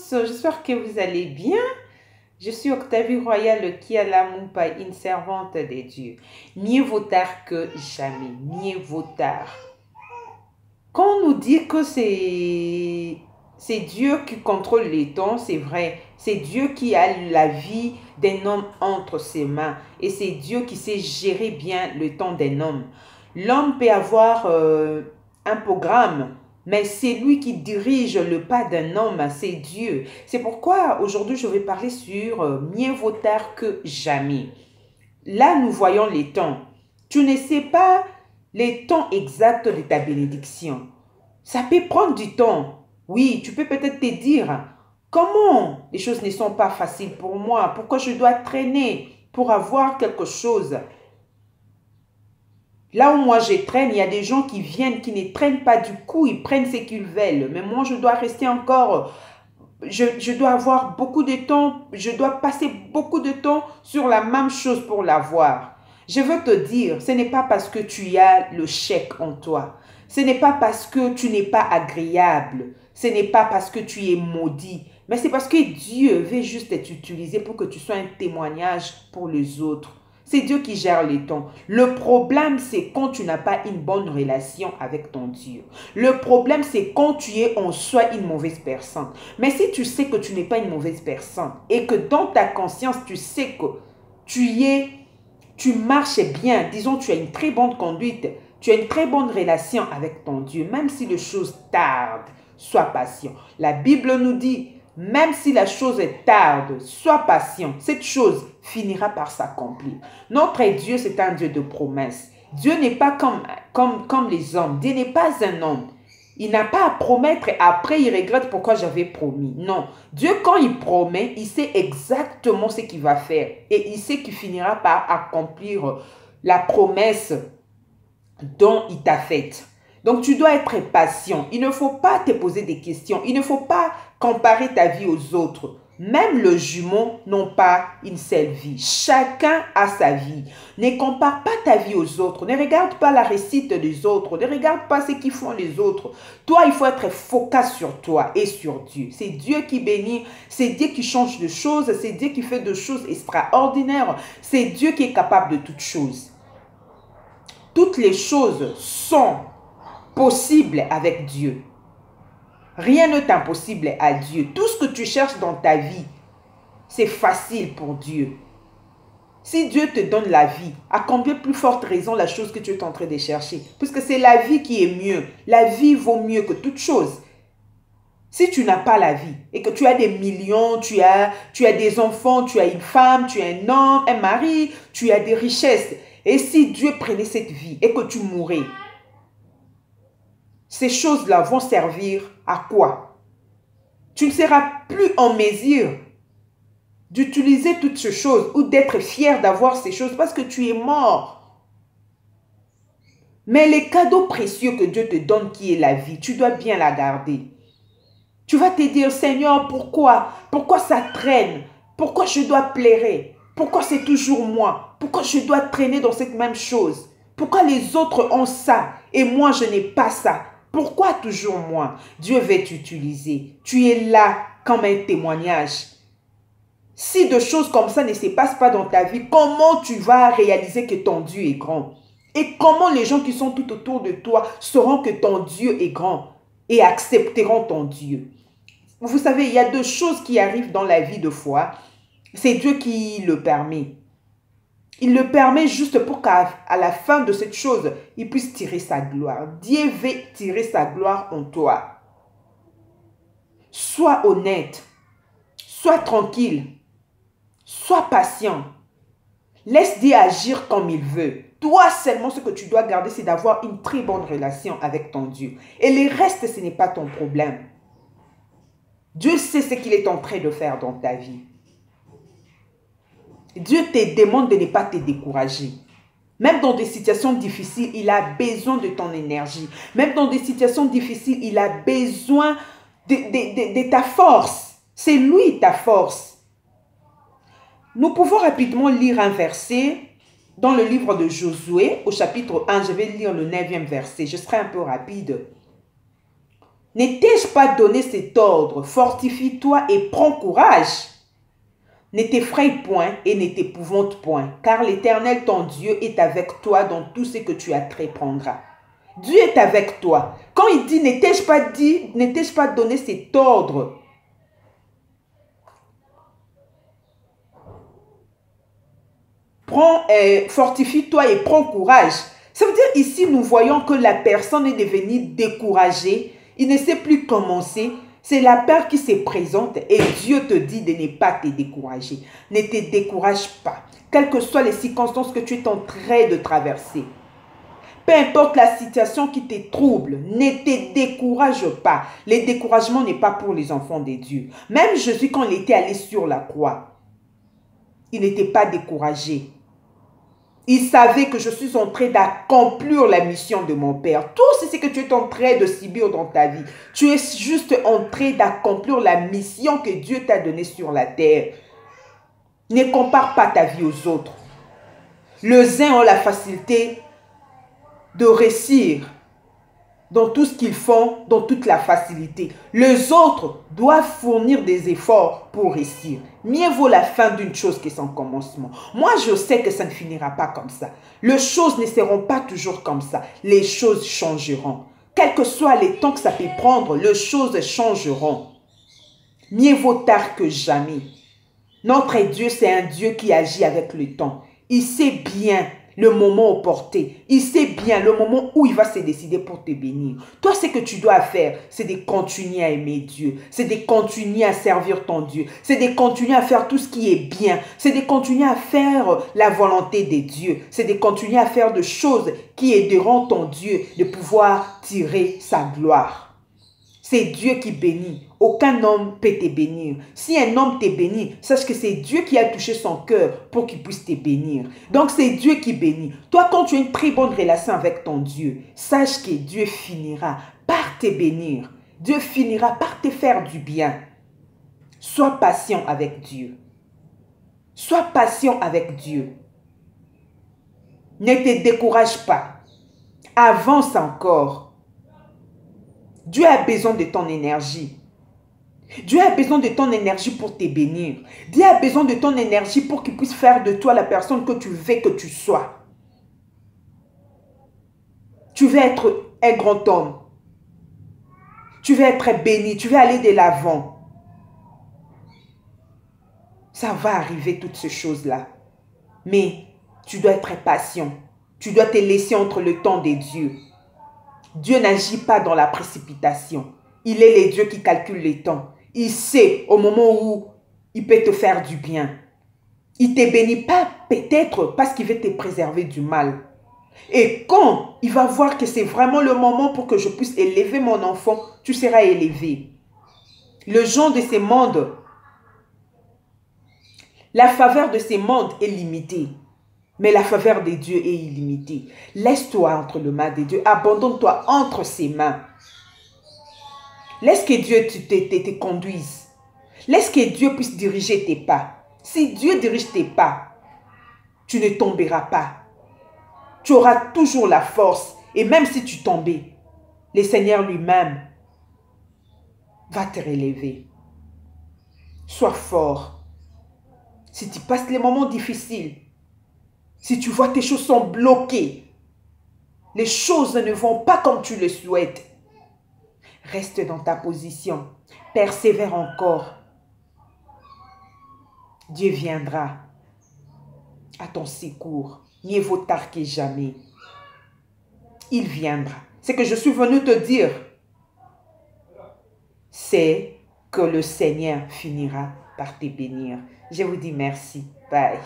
J'espère que vous allez bien. Je suis Octavie Royal qui a l'amour, pas une servante de Dieu. Mieux vaut tard que jamais, mieux vaut tard. Quand on nous dit que c'est Dieu qui contrôle les temps, c'est vrai. C'est Dieu qui a la vie d'un homme entre ses mains. Et c'est Dieu qui sait gérer bien le temps d'un homme. L'homme peut avoir un programme, mais c'est lui qui dirige le pas d'un homme, c'est Dieu. C'est pourquoi aujourd'hui je vais parler sur mieux vaut tard que jamais. Là, nous voyons les temps. Tu ne sais pas les temps exacts de ta bénédiction. Ça peut prendre du temps. Oui, tu peux peut-être te dire, comment les choses ne sont pas faciles pour moi? Pourquoi je dois traîner pour avoir quelque chose? Là où moi je traîne, il y a des gens qui viennent, qui ne traînent pas du coup, ils prennent ce qu'ils veulent. Mais moi, je dois rester encore, je dois avoir beaucoup de temps, je dois passer beaucoup de temps sur la même chose pour l'avoir. Je veux te dire, ce n'est pas parce que tu as le chèque en toi. Ce n'est pas parce que tu n'es pas agréable. Ce n'est pas parce que tu es maudit. Mais c'est parce que Dieu veut juste t'utiliser pour que tu sois un témoignage pour les autres. C'est Dieu qui gère les temps. Le problème, c'est quand tu n'as pas une bonne relation avec ton Dieu. Le problème, c'est quand tu es en soi une mauvaise personne. Mais si tu sais que tu n'es pas une mauvaise personne et que dans ta conscience, tu sais que tu marches bien, disons, tu as une très bonne conduite, tu as une très bonne relation avec ton Dieu, même si les choses tardent, sois patient. La Bible nous dit, même si la chose est tarde, sois patient. Cette chose finira par s'accomplir. Notre Dieu, c'est un Dieu de promesses. Dieu n'est pas comme les hommes. Dieu n'est pas un homme. Il n'a pas à promettre et après il regrette pourquoi j'avais promis. Non. Dieu, quand il promet, il sait exactement ce qu'il va faire. Et il sait qu'il finira par accomplir la promesse dont il t'a faite. Donc, tu dois être patient. Il ne faut pas te poser des questions. Il ne faut pas comparer ta vie aux autres. Même les jumeaux n'ont pas une seule vie. Chacun a sa vie. Ne compare pas ta vie aux autres. Ne regarde pas la réussite des autres. Ne regarde pas ce qu'ils font les autres. Toi, il faut être focus sur toi et sur Dieu. C'est Dieu qui bénit. C'est Dieu qui change de choses. C'est Dieu qui fait de choses extraordinaires. C'est Dieu qui est capable de toutes choses. Toutes les choses sont possibles avec Dieu. Rien n'est impossible à Dieu. Tout ce que tu cherches dans ta vie, c'est facile pour Dieu. Si Dieu te donne la vie, à combien plus forte raison la chose que tu es en train de chercher? Puisque c'est la vie qui est mieux. La vie vaut mieux que toute chose. Si tu n'as pas la vie et que tu as des millions, tu as des enfants, tu as une femme, tu as un homme, un mari, tu as des richesses. Et si Dieu prenait cette vie et que tu mourais, ces choses-là vont servir à quoi? Tu ne seras plus en mesure d'utiliser toutes ces choses ou d'être fier d'avoir ces choses parce que tu es mort. Mais les cadeaux précieux que Dieu te donne qui est la vie, tu dois bien la garder. Tu vas te dire, Seigneur, pourquoi? Pourquoi ça traîne? Pourquoi je dois pleurer? Pourquoi c'est toujours moi? Pourquoi je dois traîner dans cette même chose? Pourquoi les autres ont ça et moi je n'ai pas ça? Pourquoi toujours moi? Dieu veut t'utiliser. Tu es là comme un témoignage. Si de choses comme ça ne se passent pas dans ta vie, comment tu vas réaliser que ton Dieu est grand? Et comment les gens qui sont tout autour de toi sauront que ton Dieu est grand et accepteront ton Dieu? Vous savez, il y a deux choses qui arrivent dans la vie de foi. C'est Dieu qui le permet. Il le permet juste pour qu'à la fin de cette chose, il puisse tirer sa gloire. Dieu veut tirer sa gloire en toi. Sois honnête. Sois tranquille. Sois patient. Laisse Dieu agir comme il veut. Toi seulement, ce que tu dois garder, c'est d'avoir une très bonne relation avec ton Dieu. Et le reste, ce n'est pas ton problème. Dieu sait ce qu'il est en train de faire dans ta vie. Dieu te demande de ne pas te décourager. Même dans des situations difficiles, il a besoin de ton énergie. Même dans des situations difficiles, il a besoin de ta force. C'est lui ta force. Nous pouvons rapidement lire un verset dans le livre de Josué, au chapitre 1. Je vais lire le 9e verset. Je serai un peu rapide. Ne t'ai-je pas donné cet ordre? Fortifie-toi et prends courage. Ne t'effraie point et ne t'épouvante point, car l'Éternel ton Dieu est avec toi dans tout ce que tu entreprendras. Dieu est avec toi. Quand il dit, ne t'ai-je pas donné cet ordre? Fortifie-toi et prends courage. Ça veut dire ici, nous voyons que la personne est devenue découragée. Il ne sait plus commencer. C'est la peur qui se présente et Dieu te dit de ne pas te décourager. Ne te décourage pas. Quelles que soient les circonstances que tu es en train de traverser. Peu importe la situation qui te trouble, ne te décourage pas. Le découragement n'est pas pour les enfants de Dieu. Même Jésus, quand il était allé sur la croix, il n'était pas découragé. Il savait que je suis en train d'accomplir la mission de mon Père. Tout ce que tu es en train de subir dans ta vie, tu es juste en train d'accomplir la mission que Dieu t'a donnée sur la terre. Ne compare pas ta vie aux autres. Les uns ont la facilité de réussir dans tout ce qu'ils font, dans toute la facilité. Les autres doivent fournir des efforts pour réussir. Mieux vaut la fin d'une chose que son commencement. Moi, je sais que ça ne finira pas comme ça. Les choses ne seront pas toujours comme ça. Les choses changeront. Quel que soit les temps que ça peut prendre, les choses changeront. Mieux vaut tard que jamais. Notre Dieu, c'est un Dieu qui agit avec le temps. Il sait bien le moment opportun. Il sait bien le moment où il va se décider pour te bénir. Toi, ce que tu dois faire, c'est de continuer à aimer Dieu. C'est de continuer à servir ton Dieu. C'est de continuer à faire tout ce qui est bien. C'est de continuer à faire la volonté de Dieu. C'est de continuer à faire des choses qui aideront ton Dieu de pouvoir tirer sa gloire. C'est Dieu qui bénit. Aucun homme peut te bénir. Si un homme te bénit, sache que c'est Dieu qui a touché son cœur pour qu'il puisse te bénir. Donc c'est Dieu qui bénit. Toi, quand tu as une très bonne relation avec ton Dieu, sache que Dieu finira par te bénir. Dieu finira par te faire du bien. Sois patient avec Dieu. Sois patient avec Dieu. Ne te décourage pas. Avance encore. Dieu a besoin de ton énergie. Dieu a besoin de ton énergie pour te bénir. Dieu a besoin de ton énergie pour qu'il puisse faire de toi la personne que tu veux que tu sois. Tu veux être un grand homme. Tu veux être béni. Tu veux aller de l'avant. Ça va arriver toutes ces choses-là. Mais tu dois être patient. Tu dois te laisser entre le temps de Dieu. Dieu n'agit pas dans la précipitation. Il est le Dieu qui calcule les temps. Il sait au moment où il peut te faire du bien. Il ne te bénit pas peut-être parce qu'il veut te préserver du mal. Et quand il va voir que c'est vraiment le moment pour que je puisse élever mon enfant, tu seras élevé. Le genre de ces mondes, la faveur de ces mondes est limitée. Mais la faveur de Dieu est illimitée. Laisse-toi entre les mains de Dieu. Abandonne-toi entre ses mains. Laisse que Dieu te conduise. Laisse que Dieu puisse diriger tes pas. Si Dieu dirige tes pas, tu ne tomberas pas. Tu auras toujours la force. Et même si tu tombais, le Seigneur lui-même va te relever. Sois fort. Si tu passes les moments difficiles, si tu vois tes choses sont bloquées, les choses ne vont pas comme tu le souhaites, reste dans ta position, persévère encore. Dieu viendra à ton secours, mieux vaut tard que jamais. Il viendra. Ce que je suis venu te dire, c'est que le Seigneur finira par te bénir. Je vous dis merci. Bye.